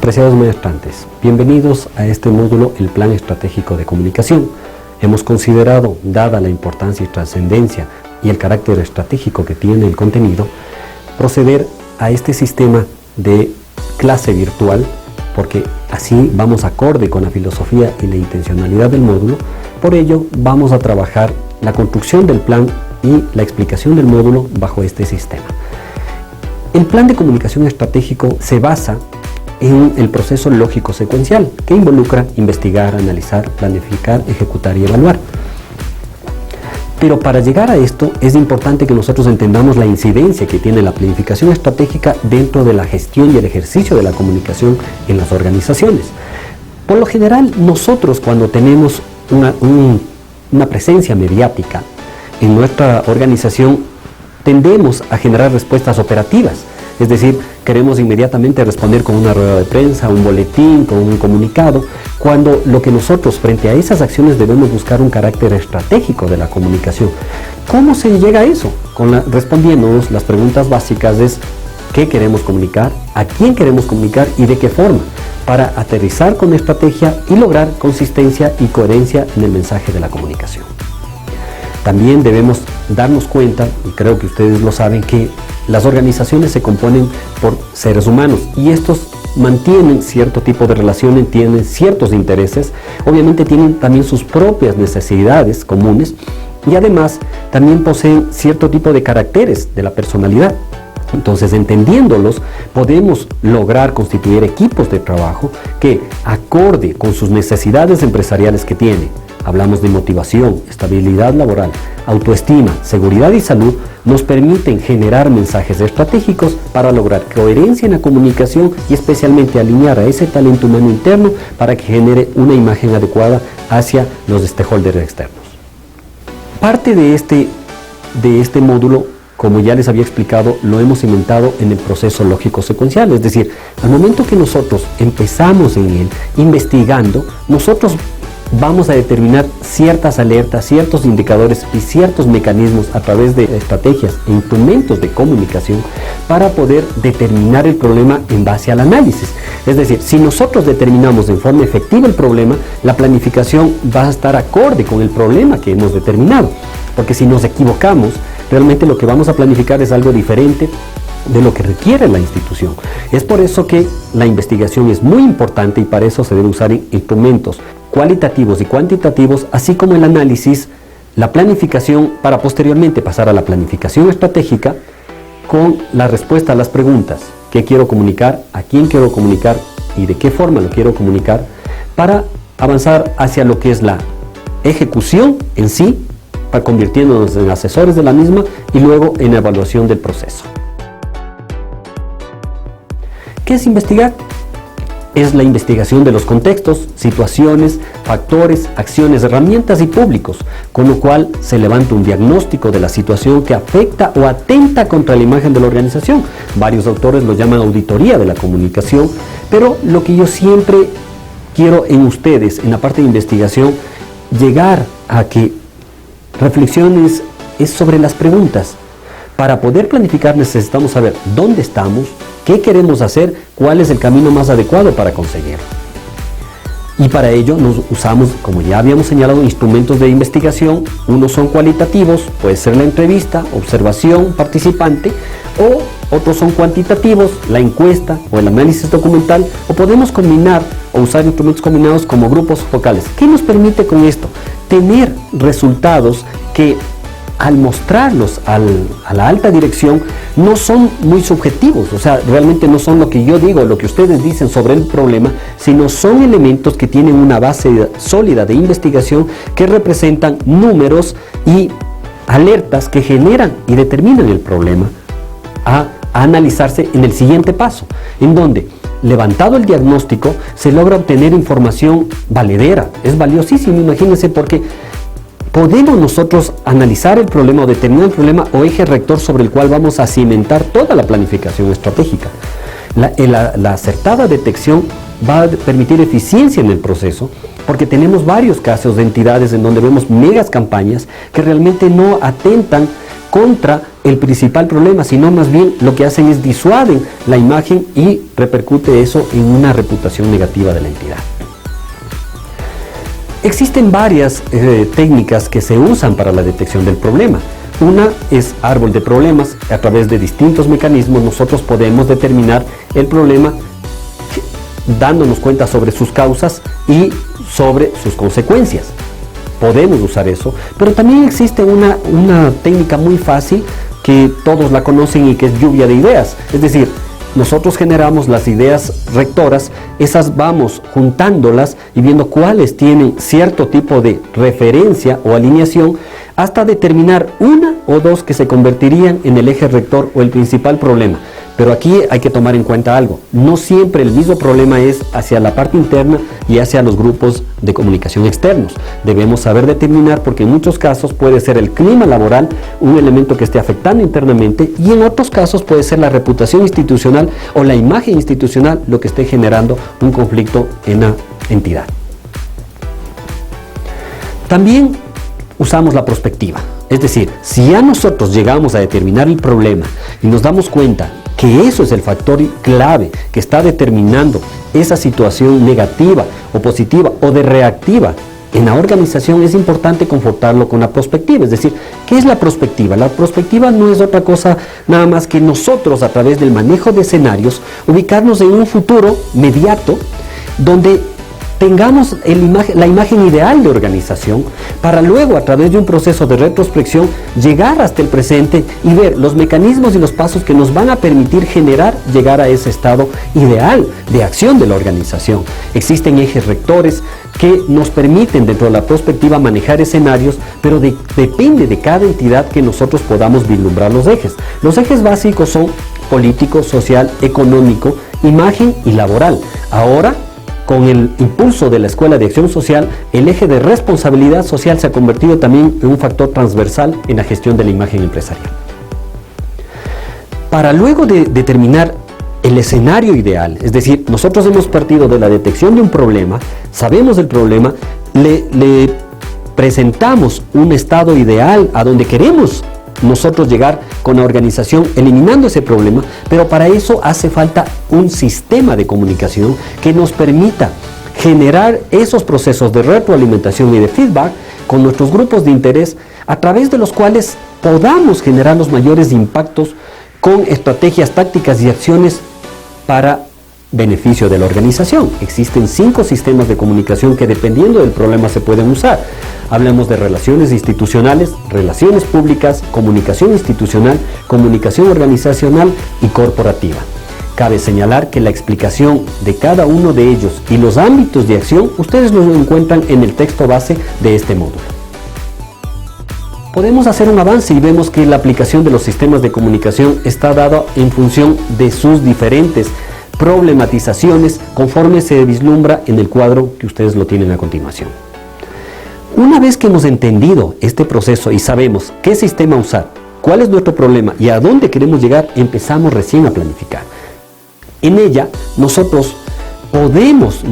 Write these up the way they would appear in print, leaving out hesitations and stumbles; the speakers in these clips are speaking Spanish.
Apreciados maestrantes, bienvenidos a este módulo, el Plan Estratégico de Comunicación. Hemos considerado, dada la importancia y trascendencia y el carácter estratégico que tiene el contenido, proceder a este sistema de clase virtual, porque así vamos acorde con la filosofía y la intencionalidad del módulo. Por ello, vamos a trabajar la construcción del plan y la explicación del módulo bajo este sistema. El plan de comunicación estratégico se basa en el proceso lógico secuencial, que involucra investigar, analizar, planificar, ejecutar y evaluar. Pero para llegar a esto es importante que nosotros entendamos la incidencia que tiene la planificación estratégica dentro de la gestión y el ejercicio de la comunicación en las organizaciones. Por lo general, nosotros cuando tenemos una presencia mediática en nuestra organización, tendemos a generar respuestas operativas. Es decir, queremos inmediatamente responder con una rueda de prensa, un boletín, con un comunicado, cuando lo que nosotros frente a esas acciones debemos buscar un carácter estratégico de la comunicación. ¿Cómo se llega a eso? Respondiéndonos las preguntas básicas es ¿qué queremos comunicar? ¿A quién queremos comunicar? ¿Y de qué forma? Para aterrizar con estrategia y lograr consistencia y coherencia en el mensaje de la comunicación. También debemos darnos cuenta, y creo que ustedes lo saben, que las organizaciones se componen por seres humanos y estos mantienen cierto tipo de relaciones, tienen ciertos intereses, obviamente tienen también sus propias necesidades comunes y además también poseen cierto tipo de caracteres de la personalidad. Entonces, entendiéndolos, podemos lograr constituir equipos de trabajo que, acorde con sus necesidades empresariales que tienen, hablamos de motivación, estabilidad laboral, autoestima, seguridad y salud, nos permiten generar mensajes estratégicos para lograr coherencia en la comunicación y especialmente alinear a ese talento humano interno para que genere una imagen adecuada hacia los stakeholders externos. Parte de este módulo, como ya les había explicado, lo hemos inventado en el proceso lógico secuencial, es decir, al momento que nosotros empezamos en él, investigando, nosotros vamos a determinar ciertas alertas, ciertos indicadores y ciertos mecanismos a través de estrategias e instrumentos de comunicación para poder determinar el problema en base al análisis. Es decir, si nosotros determinamos en forma efectiva el problema, la planificación va a estar acorde con el problema que hemos determinado. Porque si nos equivocamos, realmente lo que vamos a planificar es algo diferente de lo que requiere la institución. Es por eso que la investigación es muy importante y para eso se deben usar instrumentos cualitativos y cuantitativos, así como el análisis, la planificación, para posteriormente pasar a la planificación estratégica con la respuesta a las preguntas: ¿qué quiero comunicar? ¿A quién quiero comunicar? ¿Y de qué forma lo quiero comunicar? Para avanzar hacia lo que es la ejecución en sí, para convirtiéndonos en asesores de la misma y luego en evaluación del proceso. ¿Qué es investigar? Es la investigación de los contextos, situaciones, factores, acciones, herramientas y públicos, con lo cual se levanta un diagnóstico de la situación que afecta o atenta contra la imagen de la organización. Varios autores lo llaman auditoría de la comunicación, pero lo que yo siempre quiero en ustedes, en la parte de investigación, llegar a que reflexiones es sobre las preguntas. Para poder planificar necesitamos saber dónde estamos, qué queremos hacer, cuál es el camino más adecuado para conseguirlo. Y para ello nos usamos, como ya habíamos señalado, instrumentos de investigación. Unos son cualitativos, puede ser la entrevista, observación, participante, o otros son cuantitativos, la encuesta o el análisis documental, o podemos combinar o usar instrumentos combinados como grupos focales. ¿Qué nos permite con esto? Tener resultados que al mostrarlos a la alta dirección no son muy subjetivos, o sea, realmente no son lo que yo digo, lo que ustedes dicen sobre el problema, sino son elementos que tienen una base sólida de investigación que representan números y alertas que generan y determinan el problema a analizarse en el siguiente paso, en donde, levantado el diagnóstico, se logra obtener información valedera. Es valiosísimo, imagínense, porque podemos nosotros analizar el problema o determinar el problema o eje rector sobre el cual vamos a cimentar toda la planificación estratégica. La acertada detección va a permitir eficiencia en el proceso, porque tenemos varios casos de entidades en donde vemos megas campañas que realmente no atentan contra el principal problema, sino más bien lo que hacen es disuaden la imagen y repercute eso en una reputación negativa de la entidad. Existen varias técnicas que se usan para la detección del problema. Una es árbol de problemas. A través de distintos mecanismos nosotros podemos determinar el problema dándonos cuenta sobre sus causas y sobre sus consecuencias. Podemos usar eso, pero también existe una técnica muy fácil que todos la conocen y que es lluvia de ideas. Es decir, nosotros generamos las ideas rectoras, esas vamos juntándolas y viendo cuáles tienen cierto tipo de referencia o alineación hasta determinar una o dos que se convertirían en el eje rector o el principal problema. Pero aquí hay que tomar en cuenta algo, no siempre el mismo problema es hacia la parte interna y hacia los grupos de comunicación externos. Debemos saber determinar porque en muchos casos puede ser el clima laboral un elemento que esté afectando internamente y en otros casos puede ser la reputación institucional o la imagen institucional lo que esté generando un conflicto en la entidad. También usamos la prospectiva, es decir, si ya nosotros llegamos a determinar el problema y nos damos cuenta que eso es el factor clave que está determinando esa situación negativa o positiva o de reactiva en la organización, es importante confortarlo con la prospectiva. Es decir, ¿qué es la prospectiva? La prospectiva no es otra cosa nada más que nosotros a través del manejo de escenarios ubicarnos en un futuro inmediato donde tengamos la imagen ideal de organización para luego a través de un proceso de retrospección llegar hasta el presente y ver los mecanismos y los pasos que nos van a permitir llegar a ese estado ideal de acción de la organización. Existen ejes rectores que nos permiten dentro de la perspectiva manejar escenarios, pero depende de cada entidad que nosotros podamos vislumbrar los ejes. Los ejes básicos son político, social, económico, imagen y laboral. Ahora, con el impulso de la Escuela de Acción Social, el eje de responsabilidad social se ha convertido también en un factor transversal en la gestión de la imagen empresarial. Para luego de determinar el escenario ideal, es decir, nosotros hemos partido de la detección de un problema, sabemos el problema, le presentamos un estado ideal a donde queremos nosotros llegar con la organización eliminando ese problema, pero para eso hace falta un sistema de comunicación que nos permita generar esos procesos de retroalimentación y de feedback con nuestros grupos de interés a través de los cuales podamos generar los mayores impactos con estrategias, tácticas y acciones para beneficio de la organización. Existen 5 sistemas de comunicación que dependiendo del problema se pueden usar. Hablemos de relaciones institucionales, relaciones públicas, comunicación institucional, comunicación organizacional y corporativa. Cabe señalar que la explicación de cada uno de ellos y los ámbitos de acción ustedes los encuentran en el texto base de este módulo. Podemos hacer un avance y vemos que la aplicación de los sistemas de comunicación está dada en función de sus diferentes problematizaciones conforme se vislumbra en el cuadro que ustedes lo tienen a continuación. Una vez que hemos entendido este proceso y sabemos qué sistema usar, cuál es nuestro problema y a dónde queremos llegar, empezamos recién a planificar. En ella nosotros podemos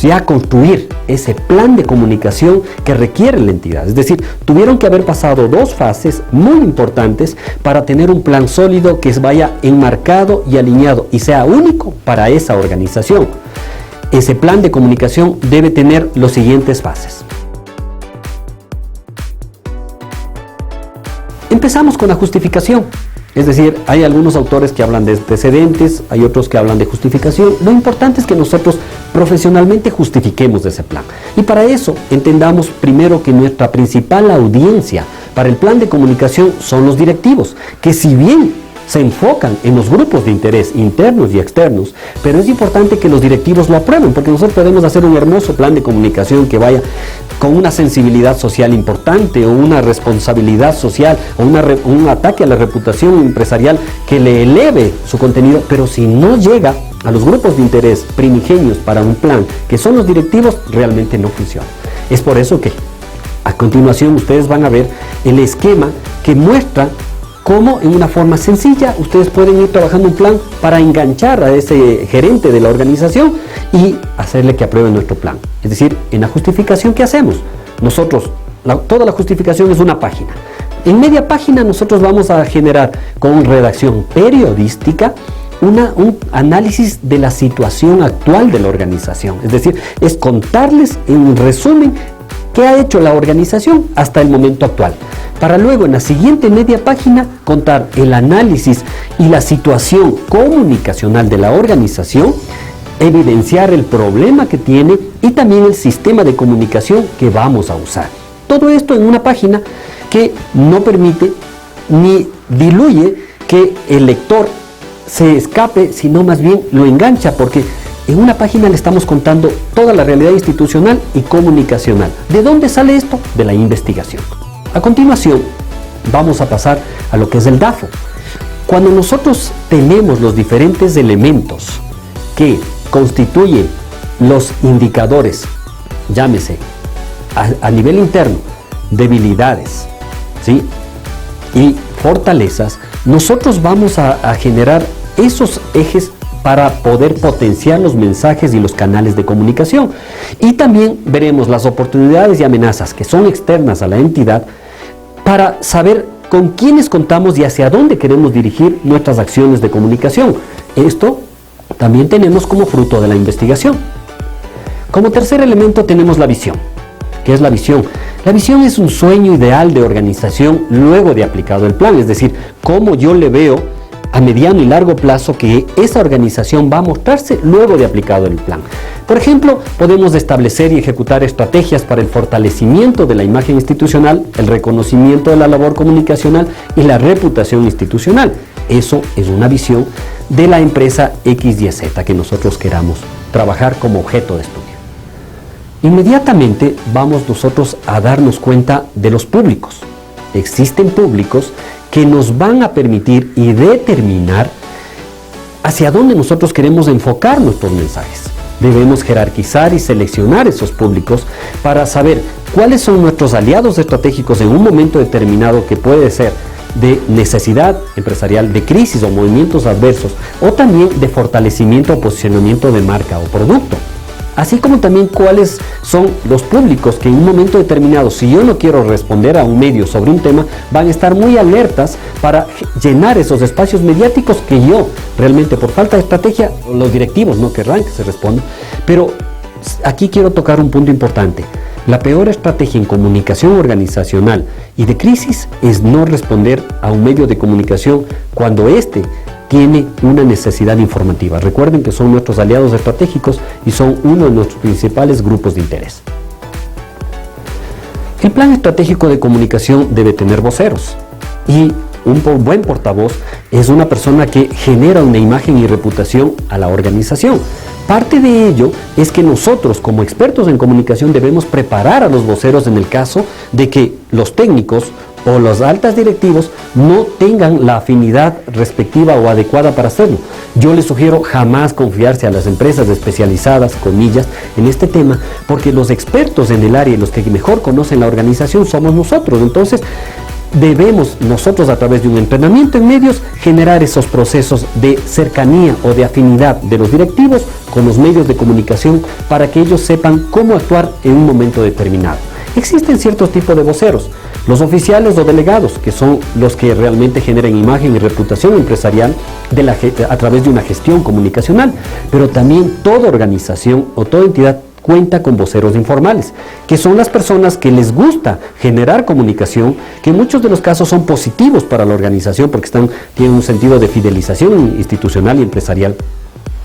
ya construir ese plan de comunicación que requiere la entidad. Es decir, tuvieron que haber pasado 2 fases muy importantes para tener un plan sólido que vaya enmarcado y alineado y sea único para esa organización. Ese plan de comunicación debe tener las siguientes fases. Empezamos con la justificación. Es decir, hay algunos autores que hablan de antecedentes, hay otros que hablan de justificación. Lo importante es que nosotros profesionalmente justifiquemos ese plan. Y para eso entendamos primero que nuestra principal audiencia para el plan de comunicación son los directivos, que si bien se enfocan en los grupos de interés internos y externos, pero es importante que los directivos lo aprueben, porque nosotros podemos hacer un hermoso plan de comunicación que vaya con una sensibilidad social importante o una responsabilidad social o un ataque a la reputación empresarial que le eleve su contenido, pero si no llega a los grupos de interés primigenios para un plan que son los directivos, realmente no funciona. Es por eso que a continuación ustedes van a ver el esquema que muestra cómo en una forma sencilla ustedes pueden ir trabajando un plan para enganchar a ese gerente de la organización y hacerle que apruebe nuestro plan. Es decir, en la justificación que hacemos, nosotros, toda la justificación es una página. En media página nosotros vamos a generar con redacción periodística un análisis de la situación actual de la organización. Es decir, es contarles en resumen qué ha hecho la organización hasta el momento actual, para luego en la siguiente media página contar el análisis y la situación comunicacional de la organización, evidenciar el problema que tiene y también el sistema de comunicación que vamos a usar. Todo esto en una página que no permite ni diluye que el lector se escape, sino más bien lo engancha, porque en una página le estamos contando toda la realidad institucional y comunicacional. ¿De dónde sale esto? De la investigación. A continuación, vamos a pasar a lo que es el DAFO. Cuando nosotros tenemos los diferentes elementos que constituyen los indicadores, llámese a nivel interno, debilidades, ¿sí?, y fortalezas, nosotros vamos a generar esos ejes para poder potenciar los mensajes y los canales de comunicación. Y también veremos las oportunidades y amenazas que son externas a la entidad para saber con quiénes contamos y hacia dónde queremos dirigir nuestras acciones de comunicación. Esto también tenemos como fruto de la investigación. Como tercer elemento tenemos la visión. ¿Qué es la visión? La visión es un sueño ideal de organización luego de aplicado el plan, es decir, cómo yo le veo a mediano y largo plazo que esa organización va a mostrarse luego de aplicado el plan. Por ejemplo, podemos establecer y ejecutar estrategias para el fortalecimiento de la imagen institucional, el reconocimiento de la labor comunicacional y la reputación institucional. Eso es una visión de la empresa X, Y, Z que nosotros queramos trabajar como objeto de estudio. Inmediatamente vamos nosotros a darnos cuenta de los públicos. Existen públicos que nos van a permitir y determinar hacia dónde nosotros queremos enfocar nuestros mensajes. Debemos jerarquizar y seleccionar esos públicos para saber cuáles son nuestros aliados estratégicos en un momento determinado que puede ser de necesidad empresarial, de crisis o movimientos adversos, o también de fortalecimiento o posicionamiento de marca o producto. Así como también cuáles son los públicos que en un momento determinado, si yo no quiero responder a un medio sobre un tema, van a estar muy alertas para llenar esos espacios mediáticos que yo realmente por falta de estrategia, los directivos no querrán que se responda. Pero aquí quiero tocar un punto importante. La peor estrategia en comunicación organizacional y de crisis es no responder a un medio de comunicación cuando éste tiene una necesidad informativa. Recuerden que son nuestros aliados estratégicos y son uno de nuestros principales grupos de interés. El plan estratégico de comunicación debe tener voceros y un buen portavoz es una persona que genera una imagen y reputación a la organización. Parte de ello es que nosotros como expertos en comunicación debemos preparar a los voceros en el caso de que los técnicos o los altos directivos no tengan la afinidad respectiva o adecuada para hacerlo. Yo les sugiero jamás confiarse a las empresas especializadas, comillas, en este tema, porque los expertos en el área y los que mejor conocen la organización somos nosotros. Entonces, debemos nosotros a través de un entrenamiento en medios generar esos procesos de cercanía o de afinidad de los directivos con los medios de comunicación para que ellos sepan cómo actuar en un momento determinado. Existen ciertos tipos de voceros, los oficiales o delegados, que son los que realmente generan imagen y reputación empresarial a través de una gestión comunicacional, pero también toda organización o toda entidad cuenta con voceros informales, que son las personas que les gusta generar comunicación, que en muchos de los casos son positivos para la organización porque tienen un sentido de fidelización institucional y empresarial.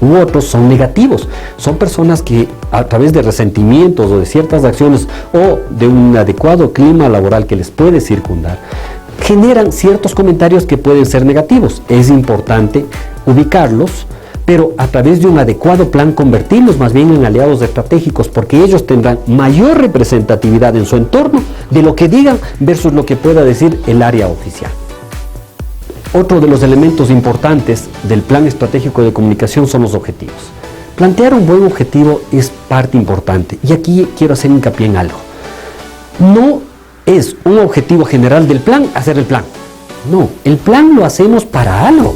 U otros son negativos, son personas que a través de resentimientos o de ciertas acciones o de un adecuado clima laboral que les puede circundar, generan ciertos comentarios que pueden ser negativos. Es importante ubicarlos, pero a través de un adecuado plan convertirlos más bien en aliados estratégicos, porque ellos tendrán mayor representatividad en su entorno de lo que digan versus lo que pueda decir el área oficial. Otro de los elementos importantes del plan estratégico de comunicación son los objetivos. Plantear un buen objetivo es parte importante y aquí quiero hacer hincapié en algo. No es un objetivo general del plan hacer el plan. No, el plan lo hacemos para algo.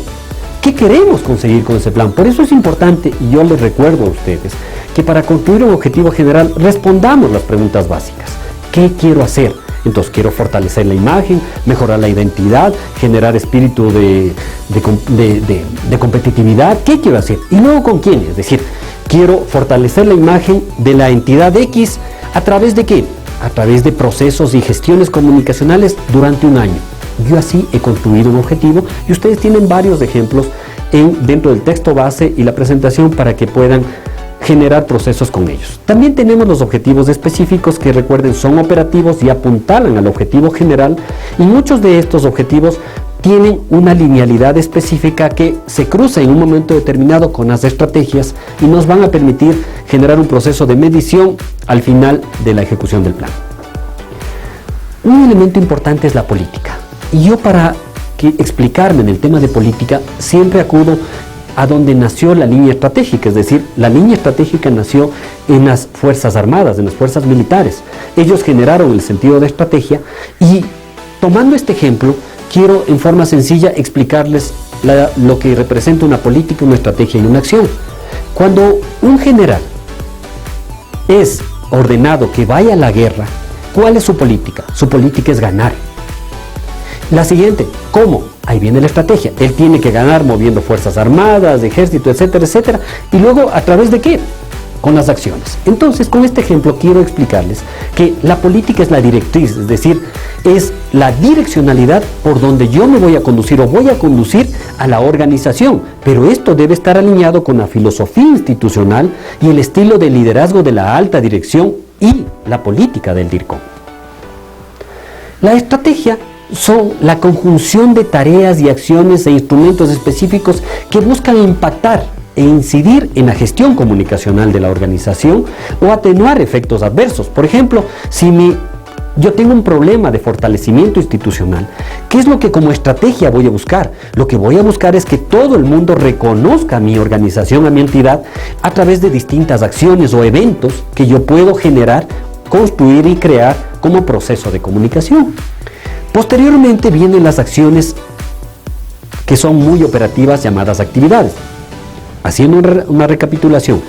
¿Qué queremos conseguir con ese plan? Por eso es importante, y yo les recuerdo a ustedes, que para construir un objetivo general respondamos las preguntas básicas. ¿Qué quiero hacer? Entonces quiero fortalecer la imagen, mejorar la identidad, generar espíritu de competitividad. ¿Qué quiero hacer? Y luego ¿con quién? Es decir, quiero fortalecer la imagen de la entidad X ¿a través de qué? A través de procesos y gestiones comunicacionales durante un año. Yo así he construido un objetivo y ustedes tienen varios ejemplos dentro del texto base y la presentación para que puedan generar procesos con ellos. También tenemos los objetivos específicos que, recuerden, son operativos y apuntalan al objetivo general, y muchos de estos objetivos tienen una linealidad específica que se cruza en un momento determinado con las estrategias y nos van a permitir generar un proceso de medición al final de la ejecución del plan. Un elemento importante es la política, y yo para explicarme en el tema de política siempre acudo a donde nació la línea estratégica, es decir, la línea estratégica nació en las Fuerzas Armadas, en las fuerzas militares. Ellos generaron el sentido de estrategia y, tomando este ejemplo, quiero en forma sencilla explicarles lo que representa una política, una estrategia y una acción. Cuando un general es ordenado que vaya a la guerra, ¿cuál es su política? Su política es ganar. La siguiente, ¿cómo? Ahí viene la estrategia. Él tiene que ganar moviendo fuerzas armadas, ejército, etcétera, etcétera. Y luego, ¿a través de qué? Con las acciones. Entonces, con este ejemplo quiero explicarles que la política es la directriz, es decir, es la direccionalidad por donde yo me voy a conducir o voy a conducir a la organización. Pero esto debe estar alineado con la filosofía institucional y el estilo de liderazgo de la alta dirección y la política del DIRCOM. La estrategia son la conjunción de tareas y acciones e instrumentos específicos que buscan impactar e incidir en la gestión comunicacional de la organización o atenuar efectos adversos. Por ejemplo, si yo tengo un problema de fortalecimiento institucional, ¿qué es lo que como estrategia voy a buscar? Lo que voy a buscar es que todo el mundo reconozca a mi organización, a mi entidad, a través de distintas acciones o eventos que yo puedo generar, construir y crear como proceso de comunicación. Posteriormente vienen las acciones que son muy operativas, llamadas actividades. Haciendo una recapitulación,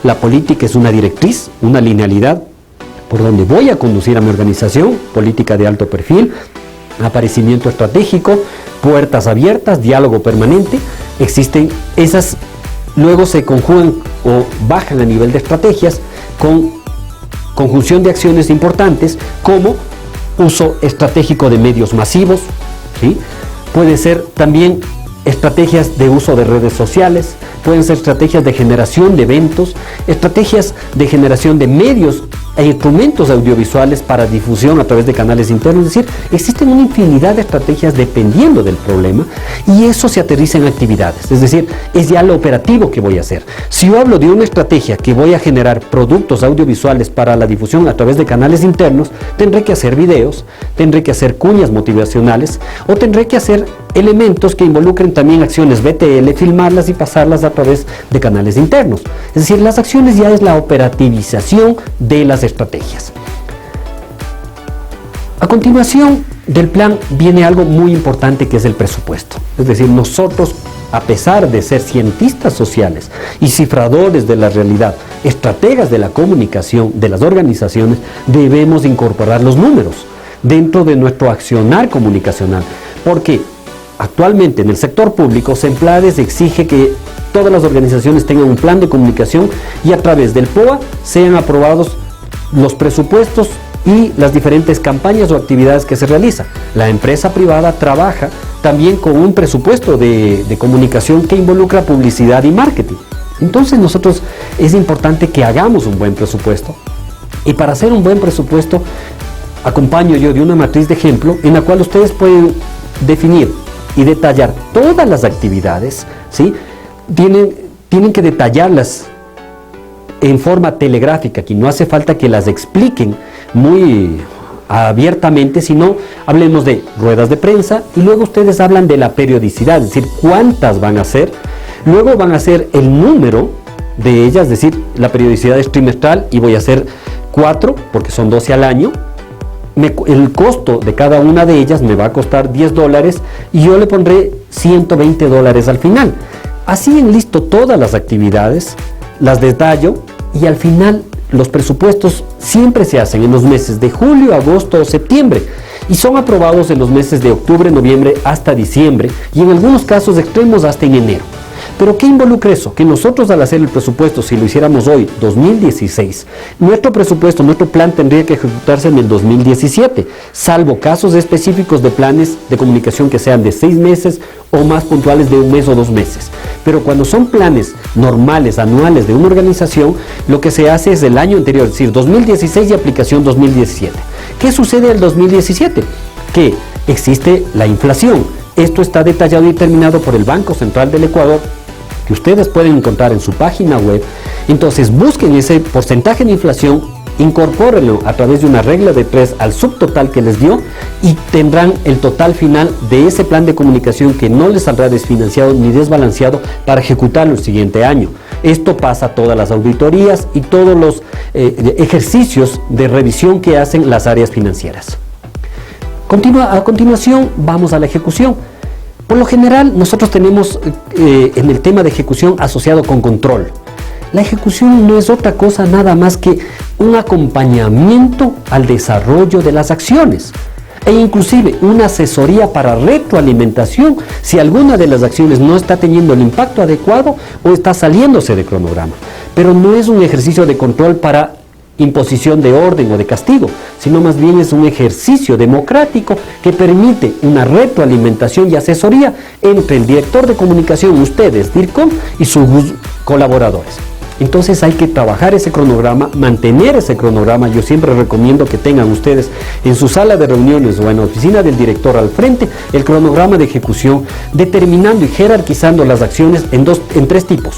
la política es una directriz, una linealidad por donde voy a conducir a mi organización, política de alto perfil, aparecimiento estratégico, puertas abiertas, diálogo permanente. Existen esas, luego se conjugan o bajan a nivel de estrategias con conjunción de acciones importantes como uso estratégico de medios masivos, ¿sí? Puede ser también estrategias de uso de redes sociales, pueden ser estrategias de generación de eventos, estrategias de generación de medios e instrumentos audiovisuales para difusión a través de canales internos. Es decir, existen una infinidad de estrategias dependiendo del problema y eso se aterriza en actividades, es decir, es ya lo operativo que voy a hacer. Si yo hablo de una estrategia que voy a generar productos audiovisuales para la difusión a través de canales internos, tendré que hacer videos, tendré que hacer cuñas motivacionales o tendré que hacer elementos que involucren también acciones BTL, filmarlas y pasarlas a través de canales internos. Es decir, las acciones ya es la operativización de las estrategias. A continuación del plan viene algo muy importante que es el presupuesto. Es decir, nosotros, a pesar de ser cientistas sociales y cifradores de la realidad, estrategas de la comunicación de las organizaciones, debemos incorporar los números dentro de nuestro accionar comunicacional, porque actualmente en el sector público, SEMPLADES exige que todas las organizaciones tengan un plan de comunicación y a través del POA sean aprobados los presupuestos y las diferentes campañas o actividades que se realizan. La empresa privada trabaja también con un presupuesto de comunicación que involucra publicidad y marketing. Entonces nosotros es importante que hagamos un buen presupuesto, y para hacer un buen presupuesto acompaño yo de una matriz de ejemplo en la cual ustedes pueden definir y detallar todas las actividades, ¿sí? Tienen que detallarlas en forma telegráfica, que no hace falta que las expliquen muy abiertamente, sino hablemos de ruedas de prensa y luego ustedes hablan de la periodicidad, es decir, cuántas van a ser, luego van a hacer el número de ellas, es decir, la periodicidad es trimestral y voy a hacer 4 porque son 12 al año. El costo de cada una de ellas me va a costar $10 y yo le pondré $120 al final. Así enlisto todas las actividades, las detallo y al final los presupuestos siempre se hacen en los meses de julio, agosto o septiembre y son aprobados en los meses de octubre, noviembre hasta diciembre y en algunos casos extremos hasta en enero. ¿Pero qué involucra eso? Que nosotros al hacer el presupuesto, si lo hiciéramos hoy, 2016, nuestro presupuesto, nuestro plan tendría que ejecutarse en el 2017, salvo casos específicos de planes de comunicación que sean de 6 meses o más puntuales de 1 mes o 2 meses. Pero cuando son planes normales, anuales de una organización, lo que se hace es el año anterior, es decir, 2016 y aplicación 2017. ¿Qué sucede en el 2017? Que existe la inflación. Esto está detallado y determinado por el Banco Central del Ecuador, que ustedes pueden encontrar en su página web. Entonces busquen ese porcentaje de inflación, incorpórenlo a través de una regla de 3 al subtotal que les dio y tendrán el total final de ese plan de comunicación que no les saldrá desfinanciado ni desbalanceado para ejecutarlo el siguiente año. Esto pasa a todas las auditorías y todos los ejercicios de revisión que hacen las áreas financieras. A continuación vamos a la ejecución. Por lo general nosotros tenemos en el tema de ejecución asociado con control. La ejecución no es otra cosa nada más que un acompañamiento al desarrollo de las acciones e inclusive una asesoría para retroalimentación si alguna de las acciones no está teniendo el impacto adecuado o está saliéndose de cronograma. Pero no es un ejercicio de control para imposición de orden o de castigo, sino más bien es un ejercicio democrático que permite una retroalimentación y asesoría entre el director de comunicación, ustedes, DIRCOM, y sus colaboradores. Entonces hay que trabajar ese cronograma, mantener ese cronograma. Yo siempre recomiendo que tengan ustedes en su sala de reuniones o en la oficina del director al frente el cronograma de ejecución, determinando y jerarquizando las acciones en 3 tipos.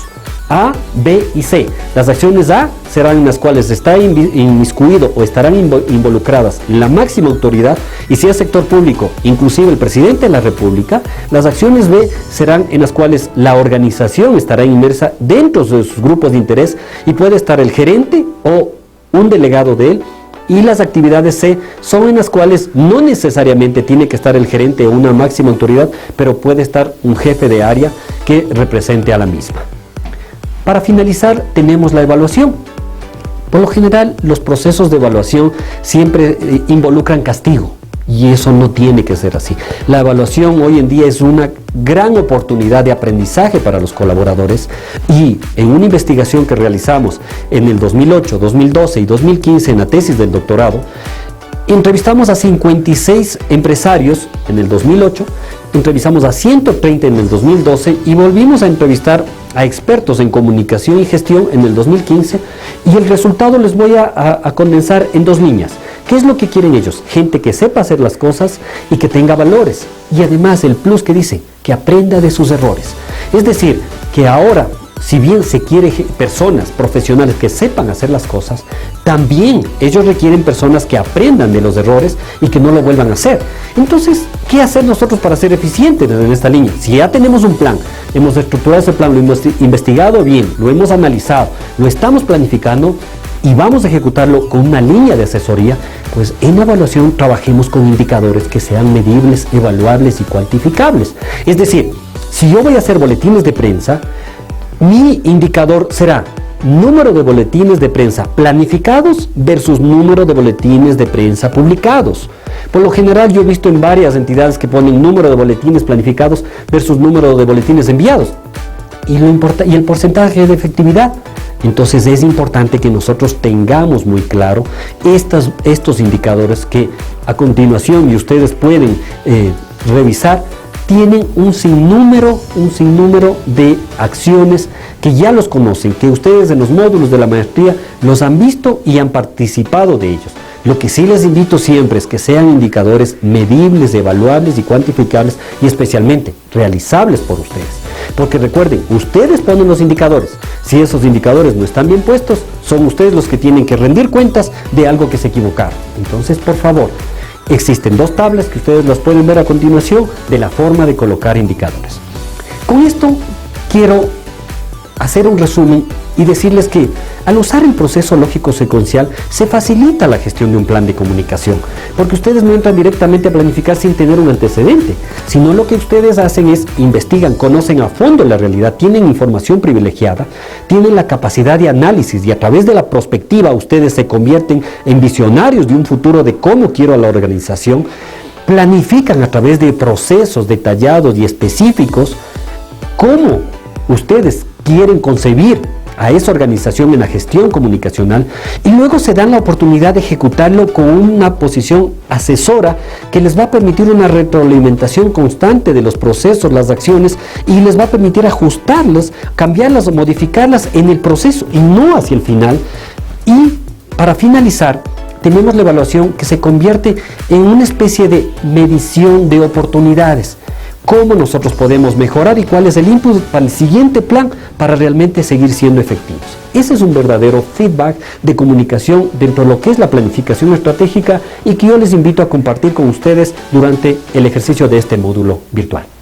A, B y C. Las acciones A serán en las cuales está inmiscuido o estarán involucradas la máxima autoridad y si es sector público, inclusive el presidente de la República. Las acciones B serán en las cuales la organización estará inmersa dentro de sus grupos de interés y puede estar el gerente o un delegado de él. Y las actividades C son en las cuales no necesariamente tiene que estar el gerente o una máxima autoridad, pero puede estar un jefe de área que represente a la misma. Para finalizar, tenemos la evaluación. Por lo general, los procesos de evaluación siempre involucran castigo y eso no tiene que ser así. La evaluación hoy en día es una gran oportunidad de aprendizaje para los colaboradores y en una investigación que realizamos en el 2008, 2012 y 2015 en la tesis del doctorado, entrevistamos a 56 empresarios en el 2008, entrevistamos a 130 en el 2012 y volvimos a entrevistar a expertos en comunicación y gestión en el 2015 y el resultado les voy a condensar en 2 líneas. ¿Qué es lo que quieren ellos? Gente que sepa hacer las cosas y que tenga valores y además el plus que dice, que aprenda de sus errores. Es decir, que ahora, si bien se quiere personas profesionales que sepan hacer las cosas, también ellos requieren personas que aprendan de los errores y que no lo vuelvan a hacer. Entonces, ¿qué hacer nosotros para ser eficientes en esta línea? Si ya tenemos un plan, hemos estructurado ese plan, lo hemos investigado bien, lo hemos analizado, lo estamos planificando y vamos a ejecutarlo con una línea de asesoría, pues en la evaluación trabajemos con indicadores que sean medibles, evaluables y cuantificables. Es decir, si yo voy a hacer boletines de prensa, mi indicador será número de boletines de prensa planificados versus número de boletines de prensa publicados. Por lo general yo he visto en varias entidades que ponen número de boletines planificados versus número de boletines enviados y el porcentaje de efectividad. Entonces es importante que nosotros tengamos muy claro estos indicadores que a continuación y ustedes pueden revisar. Tienen un sinnúmero de acciones que ya los conocen, que ustedes en los módulos de la maestría los han visto y han participado de ellos. Lo que sí les invito siempre es que sean indicadores medibles, evaluables y cuantificables y especialmente realizables por ustedes. Porque recuerden, ustedes ponen los indicadores. Si esos indicadores no están bien puestos, son ustedes los que tienen que rendir cuentas de algo que se equivocaron. Entonces, por favor, existen 2 tablas que ustedes las pueden ver a continuación de la forma de colocar indicadores. Con esto quiero hacer un resumen y decirles que al usar el proceso lógico secuencial se facilita la gestión de un plan de comunicación, porque ustedes no entran directamente a planificar sin tener un antecedente, sino lo que ustedes hacen es investigan, conocen a fondo la realidad, tienen información privilegiada, tienen la capacidad de análisis y a través de la prospectiva ustedes se convierten en visionarios de un futuro de cómo quiero a la organización, planifican a través de procesos detallados y específicos cómo ustedes quieren concebir a esa organización en la gestión comunicacional y luego se dan la oportunidad de ejecutarlo con una posición asesora que les va a permitir una retroalimentación constante de los procesos, las acciones y les va a permitir ajustarlas, cambiarlas o modificarlas en el proceso y no hacia el final. Y para finalizar, tenemos la evaluación que se convierte en una especie de medición de oportunidades. Cómo nosotros podemos mejorar y cuál es el input para el siguiente plan para realmente seguir siendo efectivos. Ese es un verdadero feedback de comunicación dentro de lo que es la planificación estratégica y que yo les invito a compartir con ustedes durante el ejercicio de este módulo virtual.